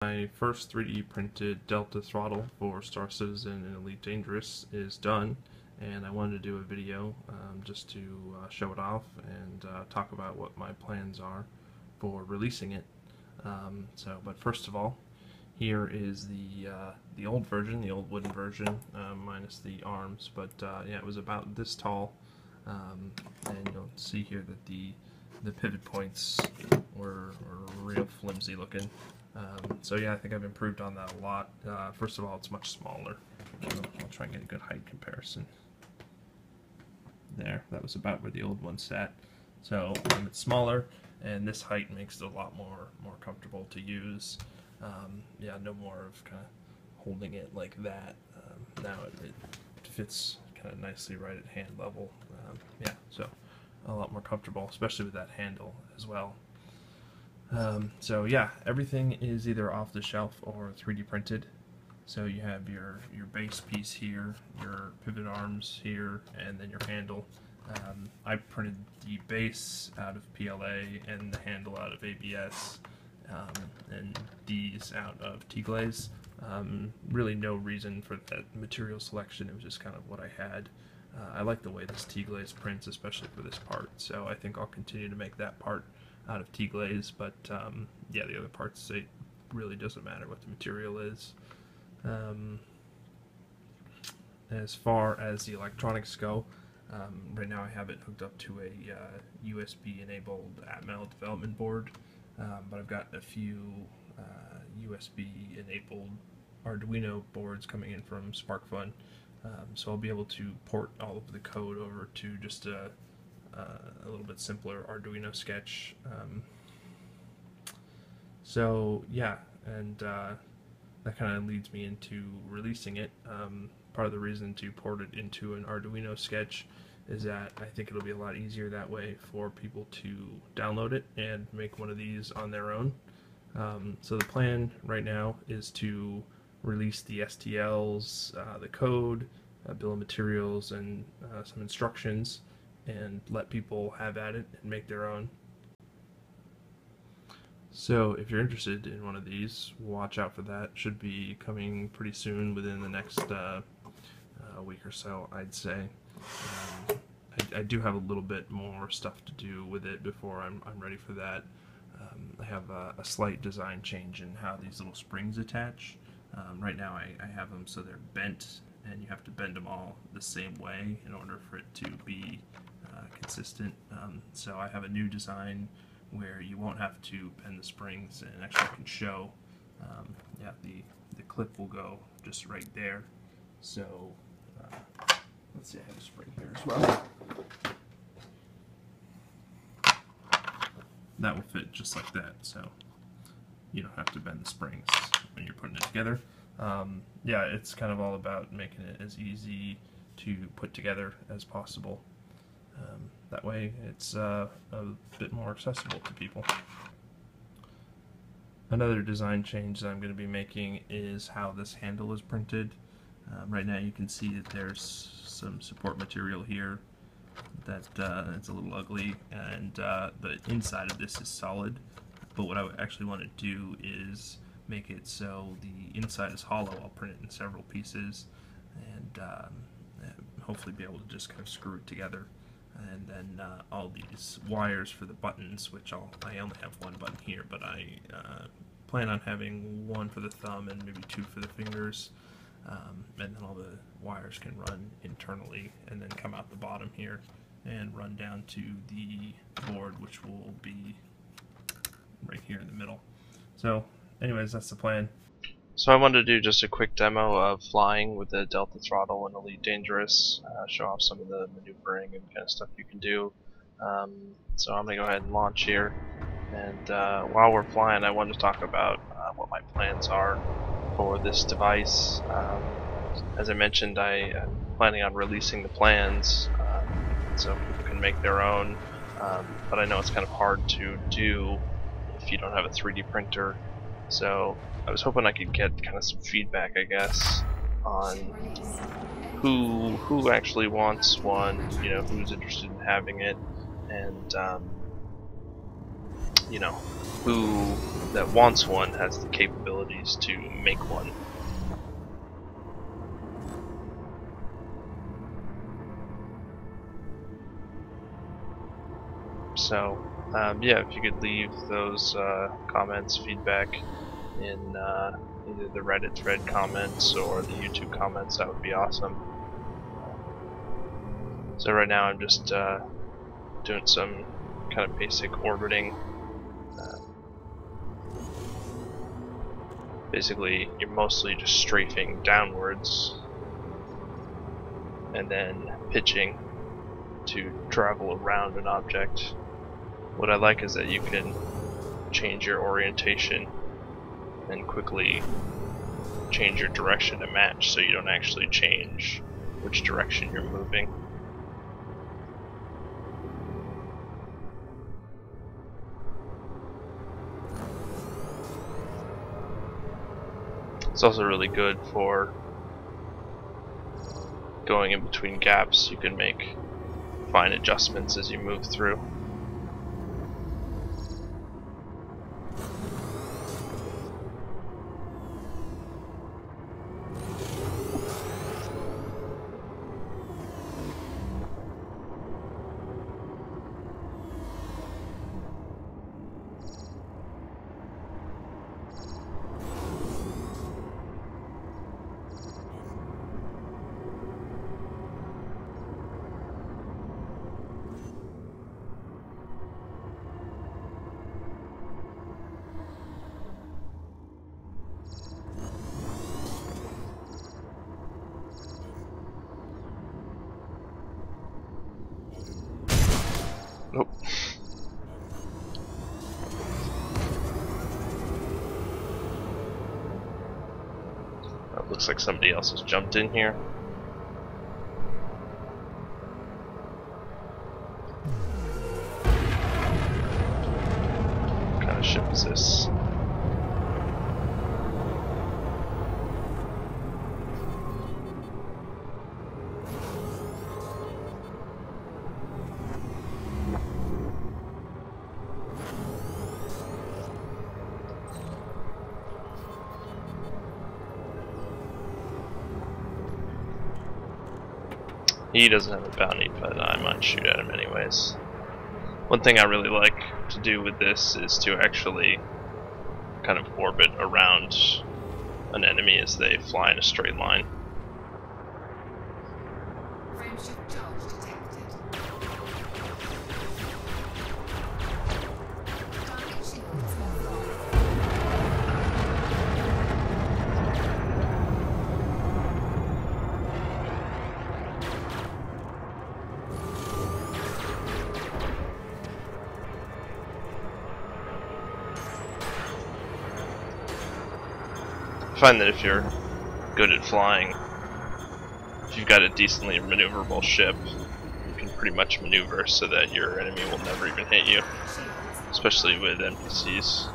My first 3D printed Delta throttle for Star Citizen and Elite Dangerous is done, and I wanted to do a video just to show it off and talk about what my plans are for releasing it. But first of all, here is the old version, the old wooden version, minus the arms. But yeah, it was about this tall, and you'll see here that the pivot points were real flimsy looking. So yeah, I think I've improved on that a lot. First of all, it's much smaller. I'll try and get a good height comparison. There, that was about where the old one sat. So it's smaller, and this height makes it a lot more comfortable to use. Yeah, no more of kind of holding it like that. Now it fits kind of nicely right at hand level. Yeah, so a lot more comfortable, especially with that handle as well. So yeah, everything is either off the shelf or 3D printed. So you have your base piece here, your pivot arms here, and then your handle. I printed the base out of PLA and the handle out of ABS, and these out of T-glaze. Really no reason for that material selection, it was just kind of what I had. I like the way this T-glaze prints, especially for this part, so I think I'll continue to make that part out of T-glaze, but yeah, the other parts, it really doesn't matter what the material is. As far as the electronics go, right now I have it hooked up to a USB enabled Atmel development board, but I've got a few USB enabled Arduino boards coming in from SparkFun, so I'll be able to port all of the code over to just a little bit simpler Arduino sketch. So yeah, and that kind of leads me into releasing it. Part of the reason to port it into an Arduino sketch is that I think it'll be a lot easier that way for people to download it and make one of these on their own. So the plan right now is to release the STLs, the code, bill of materials, and some instructions, and let people have at it and make their own. So if you're interested in one of these, watch out for that. Should be coming pretty soon, within the next week or so, I'd say. I do have a little bit more stuff to do with it before I'm ready for that. I have a slight design change in how these little springs attach. Right now I have them so they're bent, and you have to bend them all the same way in order for it to be consistent. So I have a new design where you won't have to bend the springs, and actually can show, yeah, the clip will go just right there. So let's see, I have a spring here as well. That will fit just like that, so you don't have to bend the springs when you're putting it together. Yeah, it's kind of all about making it as easy to put together as possible. That way it's a bit more accessible to people. Another design change that I'm going to be making is how this handle is printed. Right now you can see that there's some support material here that it's a little ugly, and the inside of this is solid. But what I actually want to do is make it so the inside is hollow. I'll print it in several pieces, and hopefully be able to just kind of screw it together. And then all these wires for the buttons, which I only have one button here, but I plan on having one for the thumb and maybe two for the fingers. And then all the wires can run internally and then come out the bottom here and run down to the board, which will be right here in the middle. So anyways, that's the plan. So I wanted to do just a quick demo of flying with the Delta throttle and Elite Dangerous, show off some of the maneuvering and kind of stuff you can do. So I'm going to go ahead and launch here, and while we're flying I wanted to talk about what my plans are for this device. As I mentioned, I'm planning on releasing the plans so people can make their own, but I know it's kind of hard to do if you don't have a 3D printer. So I was hoping I could get kind of some feedback, I guess, on who actually wants one, you know, who's interested in having it, and you know, who that wants one has the capabilities to make one. So, yeah, if you could leave those comments, feedback in either the Reddit thread comments or the YouTube comments, that would be awesome. So right now I'm just doing some kind of basic orbiting. Basically, you're mostly just strafing downwards and then pitching to travel around an object. What I like is that you can change your orientation and quickly change your direction to match, so you don't actually change which direction you're moving. It's also really good for going in between gaps. You can make fine adjustments as you move through. Nope. It looks like somebody else has jumped in here. What kind of ship is this? He doesn't have a bounty, but I might shoot at him anyways. One thing I really like to do with this is to actually kind of orbit around an enemy as they fly in a straight line. Frameshift charge detected. Target shields offline. I find that if you're good at flying, if you've got a decently maneuverable ship, you can pretty much maneuver so that your enemy will never even hit you, especially with NPCs.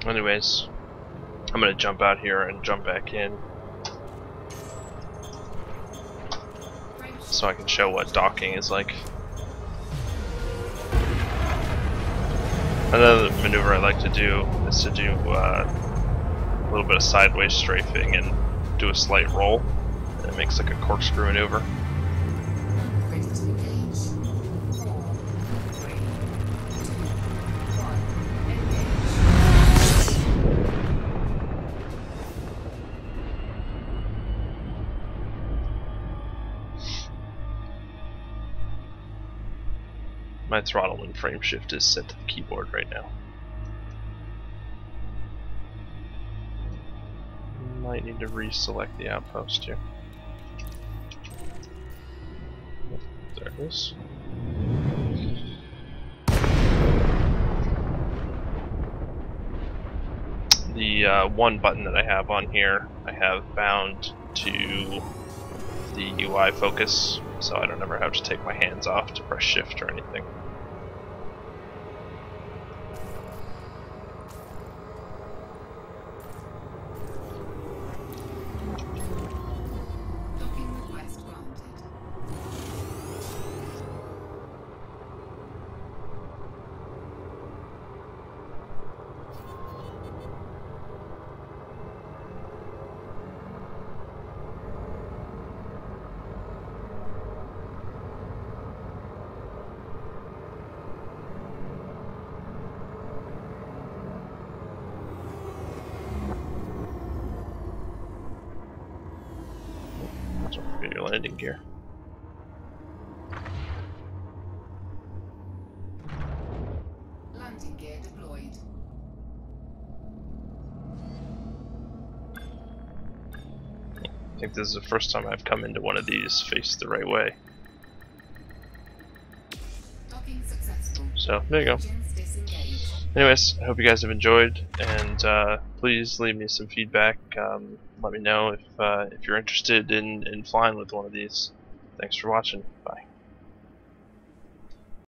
Anyways, I'm gonna jump out here and jump back in so I can show what docking is like. Another maneuver I like to do is to do a little bit of sideways strafing and do a slight roll, and it makes like a corkscrew maneuver. Ready to engage. 4, 3, 2, 1. My throttle and frame shift is set to the keyboard right now. Might need to reselect the outpost here. There it is. The one button that I have on here, I have bound to the UI focus, so I don't ever have to take my hands off to press shift or anything. Docking request granted. Don't forget your landing gear. Landing gear deployed. I think this is the first time I've come into one of these faced the right way. Docking successful. So, there you go. Engines disengaged. Anyways, I hope you guys have enjoyed, and please leave me some feedback. Let me know if you're interested in flying with one of these. Thanks for watching. Bye.